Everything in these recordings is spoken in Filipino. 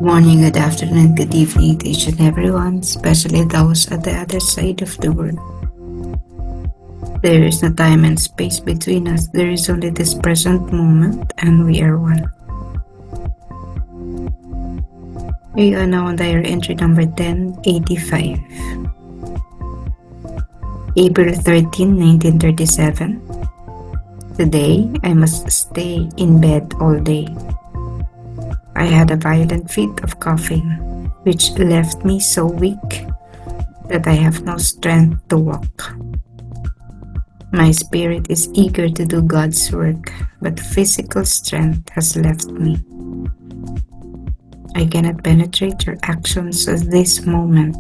Morning, good afternoon, good evening to each and everyone, especially those at the other side of the world. There is no time and space between us. There is only this present moment, and we are one. We are now on diary entry number 1085. April 13, 1937. Today, I must stay in bed all day. I had a violent fit of coughing, which left me so weak that I have no strength to walk. My spirit is eager to do God's work, but physical strength has left me. I cannot penetrate your actions at this moment,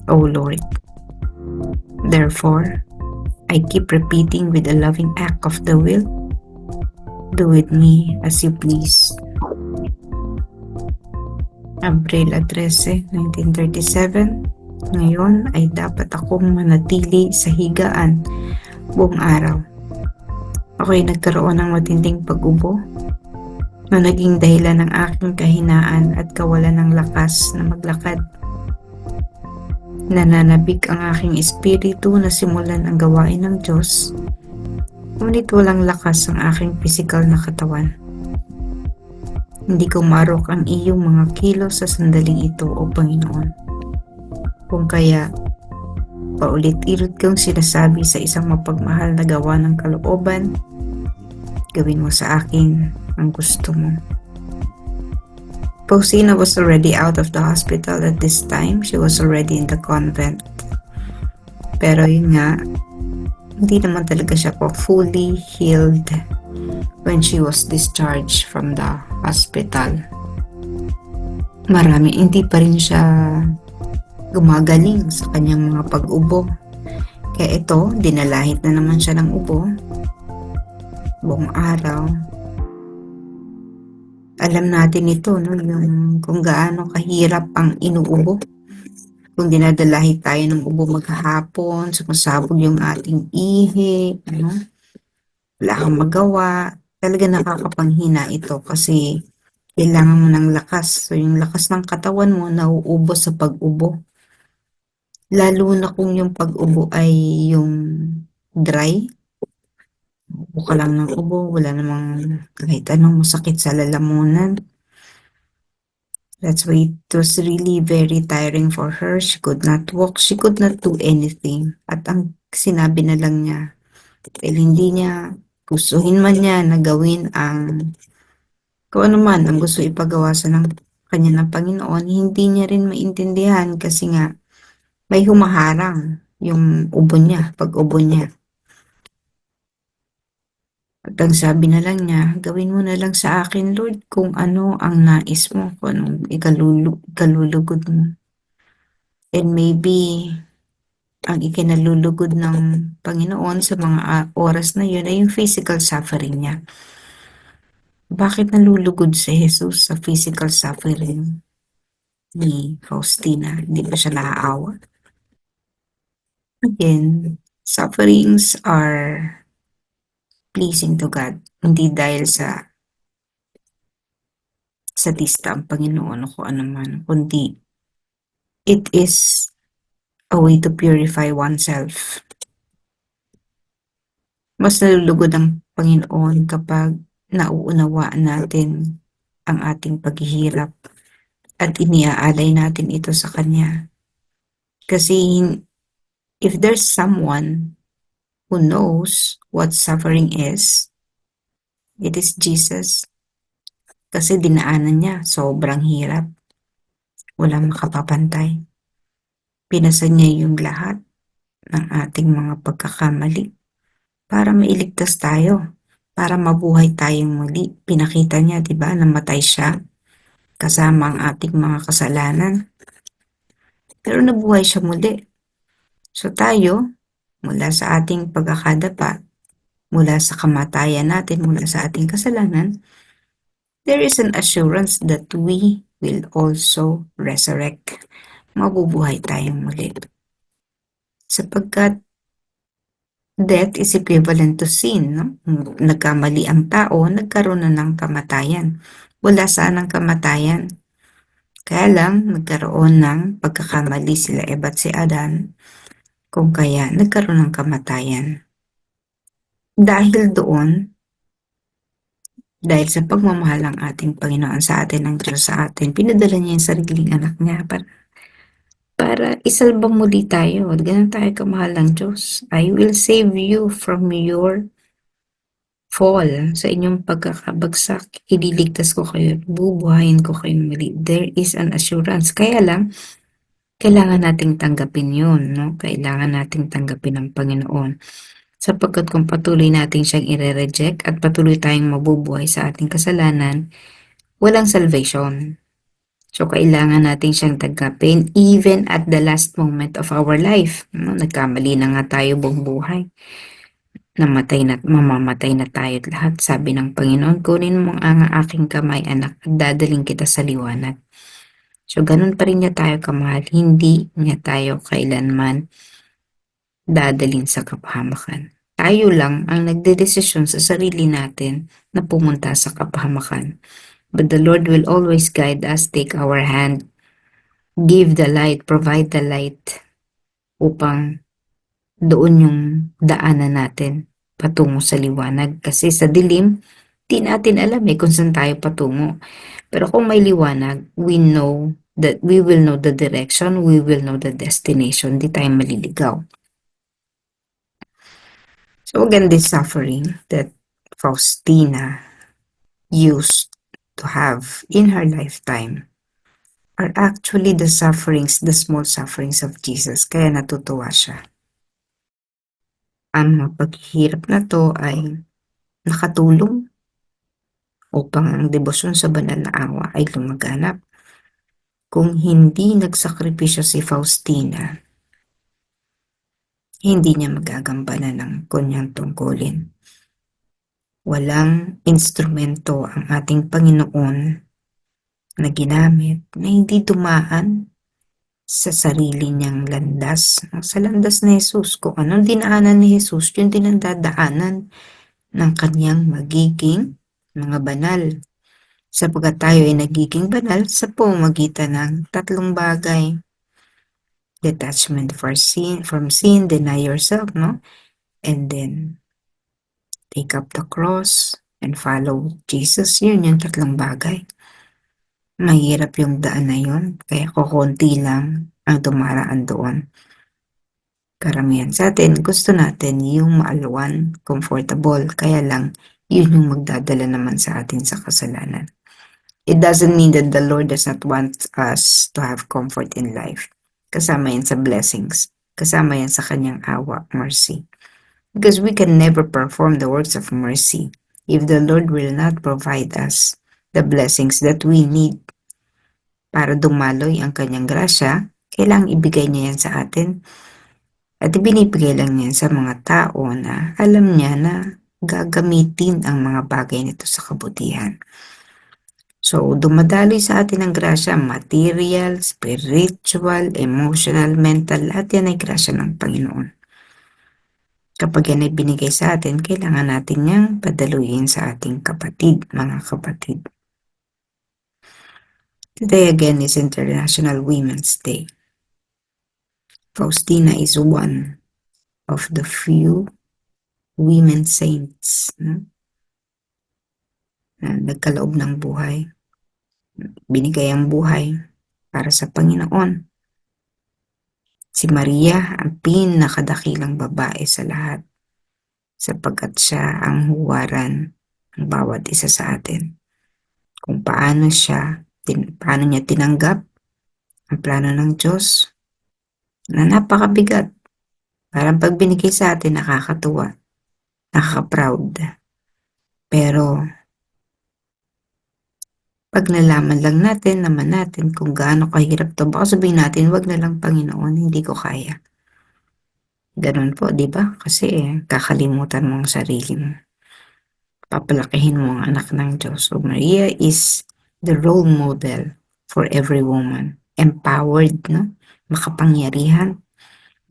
O Lord. Therefore, I keep repeating with a loving act of the will, do with me as you please. Abril 13, 1937. Ngayon ay dapat akong manatili sa higaan buong araw. Ako'y nagkaroon ng matinding pag-ubo na naging dahilan ng aking kahinaan at kawalan ng lakas na maglakad. Nananabik ang aking espiritu na simulan ang gawain ng Diyos, ngunit walang lakas ang aking pisikal na katawan. Hindi ko marok ang iyong mga kilos sa sandaling ito, O Panginoon. Kung kaya, paulit-ulit kong sinasabi sa isang mapagmahal na gawa ng kalooban, gawin mo sa akin ang gusto mo. Faustina was already out of the hospital at this time. She was already in the convent. Pero yun nga, hindi naman talaga siya po fully healed when she was discharged from the hospital. Hindi pa rin siya gumagaling sa kanyang mga pag-ubo. Kaya ito, dinalahit na naman siya ng ubo buong araw. Alam natin ito, no? Yung kung gaano kahirap ang inuubo. Kung dinadalahit tayo ng ubo maghapon, sumasabog yung ating ihi, ano? Wala kang magawa. Talaga nakakapanghina ito kasi kailangan mo ng lakas. So yung lakas ng katawan mo nauubo sa pag-ubo. Lalo na kung yung pag-ubo ay yung dry. Ubo ka lang ng ubo, wala namang kahit anong masakit sa lalamunan. That's why it was really very tiring for her. She could not walk, she could not do anything. At ang sinabi na lang niya, dahil hindi niya gustuhin man niya na gawin ang kung ano man ang gusto ipagawa sa kanya ng Panginoon, hindi niya rin maintindihan kasi nga may humaharang yung ubo niya, pag-ubo niya. At ang sabi na lang niya, gawin mo na lang sa akin, Lord, kung ano ang nais mo, kung anong ikalulugod mo. And maybe ang ikinalulugod ng Panginoon sa mga oras na yun ay yung physical suffering niya. Bakit nalulugod si Jesus sa physical suffering ni Faustina? Hindi ba siya naaawa? Again, sufferings are pleasing to God. Hindi dahil sa sadista ang Panginoon o kung ano man, kundi it is a way to purify oneself. Mas nalulugod ang Panginoon kapag nauunawaan natin ang ating paghihirap at iniaalay natin ito sa Kanya. Kasi if there's someone who knows what suffering is, it is Jesus. Kasi dinaanan niya, sobrang hirap. Walang makapapantay. Pinasa niya yung lahat ng ating mga pagkakamali para mailigtas tayo, para mabuhay tayong muli. Pinakita niya, di ba, namatay siya kasama ang ating mga kasalanan. Pero nabuhay siya muli. So tayo, mula sa ating pagkakadapa, mula sa kamatayan natin, mula sa ating kasalanan, there is an assurance that we will also resurrect. Mabubuhay tayong muli. Sapagkat death is equivalent to sin, no? Nagkamali ang tao, nagkaroon na ng kamatayan. wala sanang kamatayan. Kaya lang nagkaroon ng pagkakamali sila Eva at si Adan, kung kaya nagkaroon ng kamatayan. Dahil doon, dahil sa pagmamahal ng ating Panginoon sa atin, ng Diyos sa atin, pinadala niya yung sariling anak niya para isalba muli tayo. Ganun tayo kamahal ng Diyos. I will save you from your fall, sa inyong pagkakabagsak. Ililigtas ko kayo at bubuhayin ko kayong muli. There is an assurance. Kaya lang, kailangan nating tanggapin yun, no? Kailangan nating tanggapin ng Panginoon. Sapagkat kung patuloy natin siyang ire-reject at patuloy tayong mabubuhay sa ating kasalanan, walang salvation. So, kailangan natin siyang tanggapin even at the last moment of our life. No? Nagkamali na nga tayo buong buhay. Mamamatay na tayo lahat. Sabi ng Panginoon, kunin mo ang aking kamay, anak, at dadaling kita sa liwanag. So, ganun pa rin niya tayo kamahal. Hindi niya tayo kailanman dadalhin sa kapahamakan. Tayo lang ang nagdedesisyon sa sarili natin na pumunta sa kapahamakan. But the Lord will always guide us, take our hand, give the light, provide the light upang doon yung daanan natin patungo sa liwanag. Kasi sa dilim, di natin alam kung saan tayo patungo. Pero kung may liwanag, we will know the direction, we will know the destination, di tayo maliligaw. So again, this suffering that Faustina used to have in her lifetime are actually the small sufferings of Jesus, kaya natutuwa siya. Ang mga paghihirap na to ay nakatulong upang ang debosyon sa banal na awa ay lumaganap. Kung hindi nagsakripisyo si Faustina, hindi niya magagampanan ng kanyang tungkulin. Walang instrumento ang ating Panginoon na ginamit na hindi dumaan sa sarili niyang landas. Sa landas ni Jesus, kung anong dinaanan ni Jesus, yun din ang dadaanan ng kanyang magiging mga banal. Sapagkat tayo ay nagiging banal sa pamamagitan ng tatlong bagay. Detachment from sin, deny yourself, no? And then, take up the cross and follow Jesus. Yun yung tatlong bagay. Mahirap yung daan na yun, kaya kukunti lang ang dumaraan doon. Karamihan sa atin, gusto natin yung maalwan, comfortable, kaya lang yun yung magdadala naman sa atin sa kasalanan. It doesn't mean that the Lord does not want us to have comfort in life. Kasama yan sa blessings. Kasama yan sa kanyang awa, mercy. Because we can never perform the works of mercy if the Lord will not provide us the blessings that we need. Para dumaloy ang kanyang grasya, kailangang ibigay niya yan sa atin. At ibinibigay lang niya sa mga tao na alam niya na gagamitin ang mga bagay nito sa kabutihan. So, dumadaloy sa atin ang grasya, material, spiritual, emotional, mental, lahat yan ay grasya ng Panginoon. Kapag yan ay binigay sa atin, kailangan natin niyang padaluyin sa ating kapatid, mga kapatid. Today again is International Women's Day. Faustina is one of the few women saints na nagkaloob ng buhay. Binigay ang buhay para sa Panginoon. Si Maria ang pinakadakilang babae sa lahat sapagkat siya ang huwaran ng bawat isa sa atin. Kung paano niya tinanggap ang plano ng Diyos na napakabigat. Parang pag binigay sa atin, nakakatuwa, nakaka-proud. Pero pag nalaman lang natin kung gaano kahirap to, baka sabihin natin, wag na lang Panginoon, hindi ko kaya. Ganun po, di ba? Kasi kakalimutan mo ang sarili mo. Papalakihin mo ang anak ng Diyos. So Maria is the role model for every woman. Empowered, no? Makapangyarihan,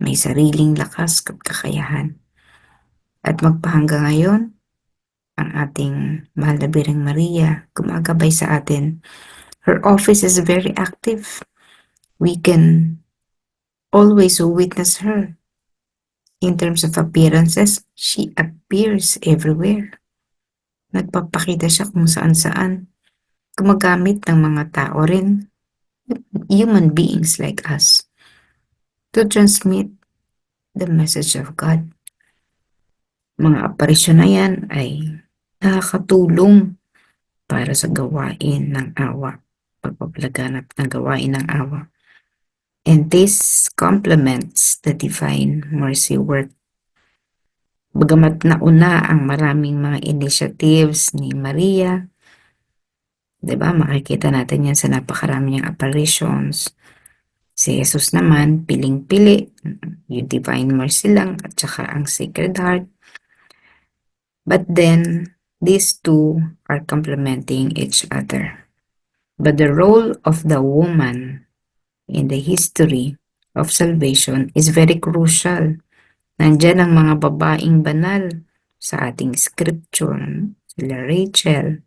may sariling lakas at kakayahan. At magpahanggang ngayon, ang ating mahal na Birheng Maria, gumagabay sa atin. Her office is very active. We can always witness her. In terms of appearances, she appears everywhere. Nagpapakita siya kung saan-saan. Gumagamit ng mga tao rin, human beings like us, to transmit the message of God. Mga aparisyon na yan ay nakakatulong para sa gawain ng awa, pagpapalaganap ng gawain ng awa. And this complements the divine mercy work. Bagamat nauna ang maraming mga initiatives ni Maria, diba, makikita natin yan sa napakarami niyang apparitions. Si Jesus naman, piling-pili, yung divine mercy lang at saka ang Sacred Heart. But then, these two are complementing each other. But the role of the woman in the history of salvation is very crucial. Nandyan ang mga babaeng banal sa ating scripture, sila Rachel,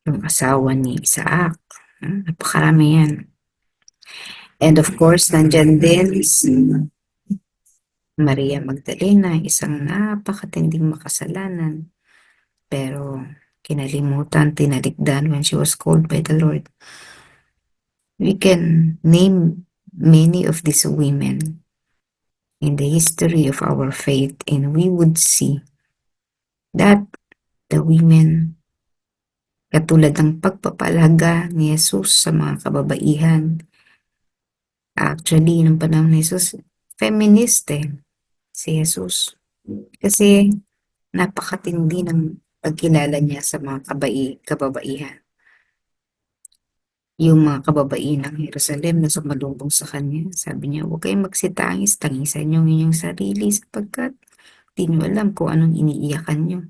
yung asawa ni Isaac, napakarami yan. And of course, nandyan din si Maria Magdalena, isang napakatinding makasalanan, pero kinalimutan, tinalikdan when she was called by the Lord. We can name many of these women in the history of our faith, and we would see that the women, katulad ng pagpapalaga ni Jesus sa mga kababaihan, actually, nung panahon ni Jesus, feminist si Jesus. Kasi napakatindi ng pagkilala niya sa mga kababaihan. Yung mga kababaihan ng Jerusalem na sumalubong sa kanya, sabi niya, huwag kayong magsitangis, tangisan niyo ang inyong sarili sapagkat di niyo alam kung anong iniiyakan niyo.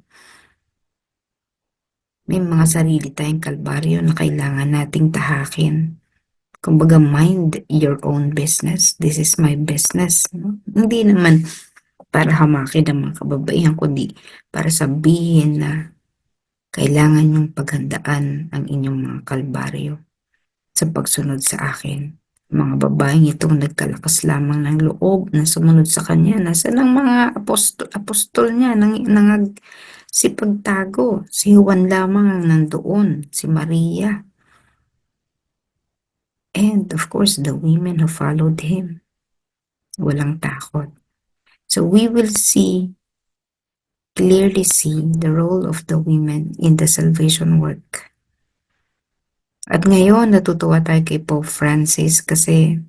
May mga sarili tayong kalbaryo na kailangan nating tahakin. Kumbaga, mind your own business. This is my business. No? Hindi naman para hamakin ang mga kababaihan, kundi para sabihin na kailangan niyong paghandaan ang inyong mga kalbaryo sa pagsunod sa akin. Mga babaeng itong nagkalakas lamang ng loob na sumunod sa kanya. Nasaan ang mga apostol niya nang sipagtago? Si Juan lamang ang nandoon, si Maria. And of course, the women who followed him. Walang takot. So we will clearly see the role of the women in the salvation work. At ngayon, natutuwa tayo kay Pope Francis kasi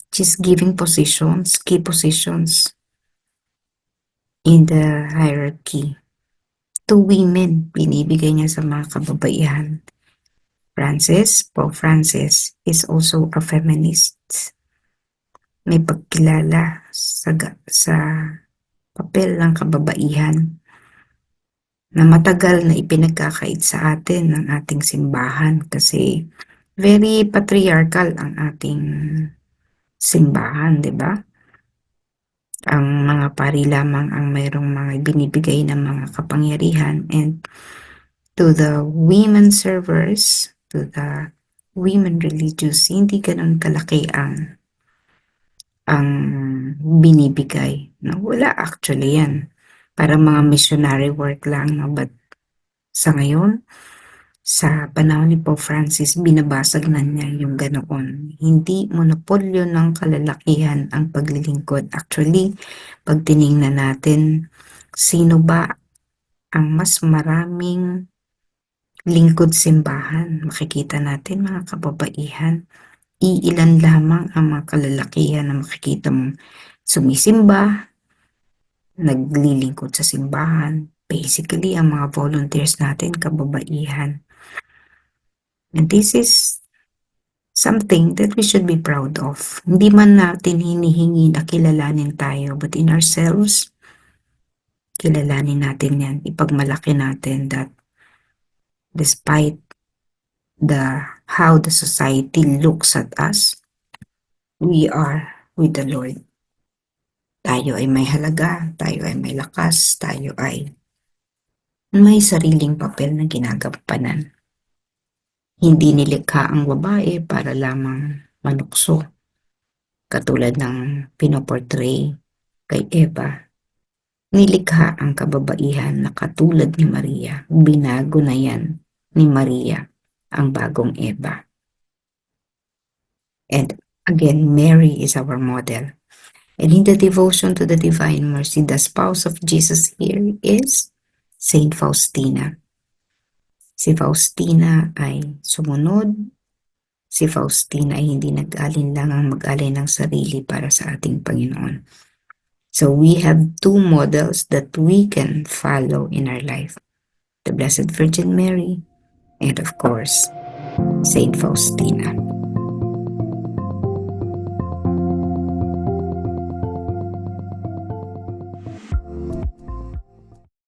she's giving positions, key positions in the hierarchy to women. Binibigay niya sa mga kababaihan. Pope Francis is also a feminist. May pagkilala sa papel ng kababaihan na matagal na ipinagkakait sa atin ng ating simbahan kasi very patriarchal ang ating simbahan, di ba? Ang mga pari lamang ang mayroong mga binibigay ng mga kapangyarihan, and to the women servers, to the women religious, hindi ganun kalaki ang binibigay. No? Wala actually yan. Para mga missionary work lang. No? But sa ngayon, sa panahon ni Pope Francis, binabasag na niya yung ganoon. Hindi monopolyo ng kalalakihan ang paglilingkod. Actually, pag tiningnan natin, sino ba ang mas maraming lingkod simbahan? Makikita natin mga kababaihan. Iilan lamang ang mga kalalakihan na makikita mong sumisimba, naglilingkod sa simbahan. Basically, ang mga volunteers natin, kababaihan. And this is something that we should be proud of. Hindi man natin hinihingi na kilalanin tayo, but in ourselves, kilalanin natin yan. Ipagmalaki natin that despite how the society looks at us, we are with the Lord. Tayo ay may halaga, tayo ay may lakas, tayo ay may sariling papel na ginagampanan. Hindi nilikha ang babae para lamang manukso, katulad ng pinoportray kay Eva. Nilikha ang kababaihan na katulad ni Maria. Binago na yan ni Maria ang bagong Eva. And again, Mary is our model. And in the devotion to the Divine Mercy, the spouse of Jesus here is Saint Faustina. Si Faustina ay sumunod. Si Faustina ay hindi nag-alinlangang mag-alay ng sarili para sa ating Panginoon. So we have two models that we can follow in our life. The Blessed Virgin Mary and of course, Saint Faustina.